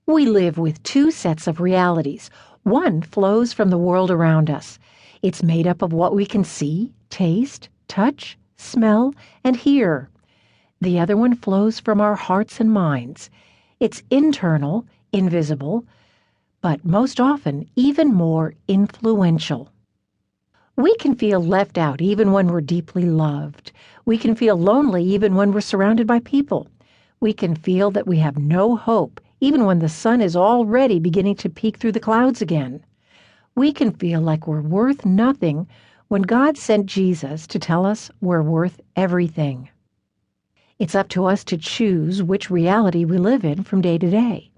We live with two sets of realities. One flows from the world around us. It's made up of what we can see, taste, touch, smell, and hear. The other one flows from our hearts and minds. It's internal, invisible, but most often even more influential. We can feel left out even when we're deeply loved. We can feel lonely even when we're surrounded by people. We can feel that we have no hope even when the sun is already beginning to peek through the clouds again. We can feel like we're worth nothing when God sent Jesus to tell us we're worth everything. It's up to us to choose which reality we live in from day to day.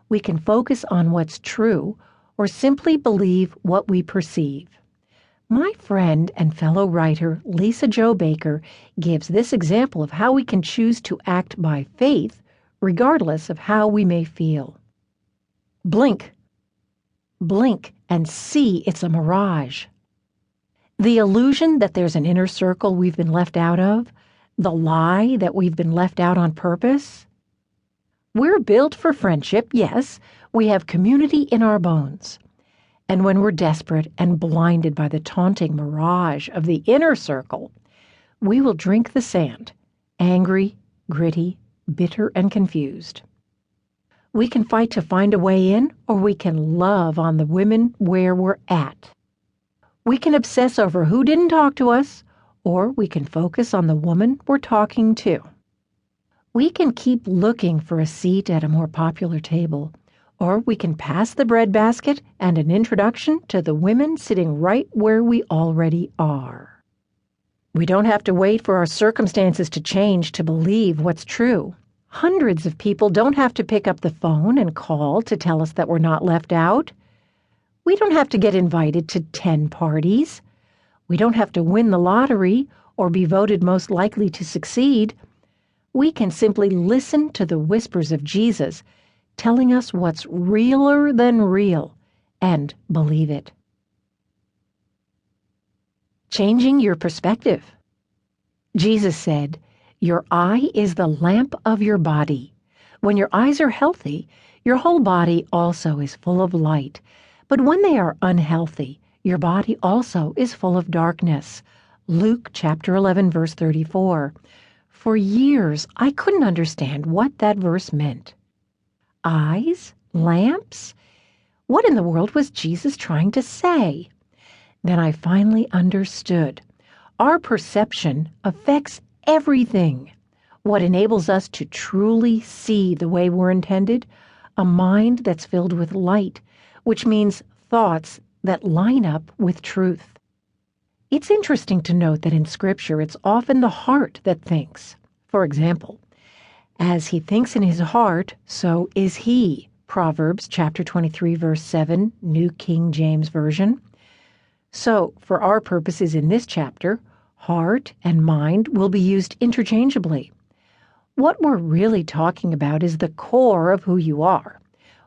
We can focus on what's true or simply believe what we perceive. My friend and fellow writer Lisa Jo Baker gives this example of how we can choose to act by faith regardless of how we may feel. Blink. Blink and see it's a mirage. The illusion that there's an inner circle we've been left out of, the lie that we've been left out on purpose. We're built for friendship, yes. We have community in our bones. And when we're desperate and blinded by the taunting mirage of the inner circle, we will drink the sand, angry, gritty, bitter, and confused. We can fight to find a way in, or we can love on the women where we're at. We can obsess over who didn't talk to us, or we can focus on the woman we're talking to. We can keep looking for a seat at a more popular table, or we can pass the breadbasket and an introduction to the women sitting right where we already are. We don't have to wait for our circumstances to change to believe what's true. Hundreds of people don't have to pick up the phone and call to tell us that we're not left out. We don't have to get invited to 10 parties. We don't have to win the lottery or be voted most likely to succeed. We can simply listen to the whispers of Jesus telling us what's realer than real and believe it. Changing your perspective. Jesus said, "Your eye is the lamp of your body. When your eyes are healthy, your whole body also is full of light. But when they are unhealthy, your body also is full of darkness." Luke chapter 11, verse 34. For years, I couldn't understand what that verse meant. Eyes? Lamps? What in the world was Jesus trying to say? Then I finally understood. Our perception affects everything. What enables us to truly see the way we're intended? A mind that's filled with light, which means thoughts that line up with truth. It's interesting to note that in Scripture it's often the heart that thinks. For example, as he thinks in his heart, so is he. Proverbs chapter 23, verse 7, New King James Version. So, for our purposes in this chapter, heart and mind will be used interchangeably. What we're really talking about is the core of who you are.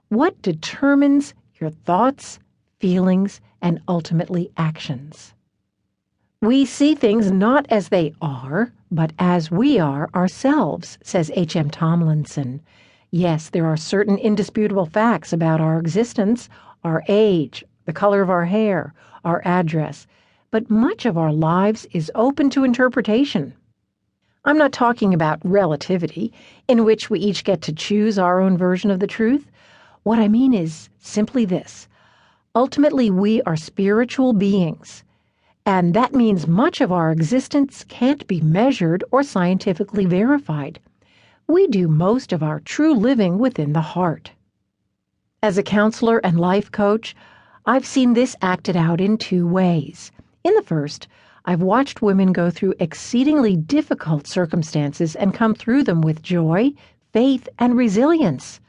What determines your thoughts, feelings, and ultimately actions. We see things not as they are, but as we are ourselves, says H.M. Tomlinson. Yes, there are certain indisputable facts about our existence, our age, the color of our hair, our address, but much of our lives is open to interpretation. I'm not talking about relativity, in which we each get to choose our own version of the truth. What I mean is simply this. Ultimately, we are spiritual beings, and that means much of our existence can't be measured or scientifically verified. We do most of our true living within the heart. As a counselor and life coach, I've seen this acted out in two ways. In the first, I've watched women go through exceedingly difficult circumstances and come through them with joy, faith, and resilience.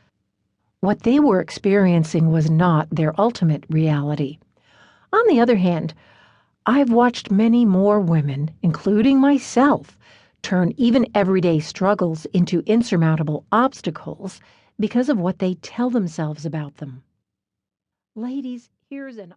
What they were experiencing was not their ultimate reality. On the other hand, I've watched many more women, including myself, turn even everyday struggles into insurmountable obstacles because of what they tell themselves about them. Ladies, here's an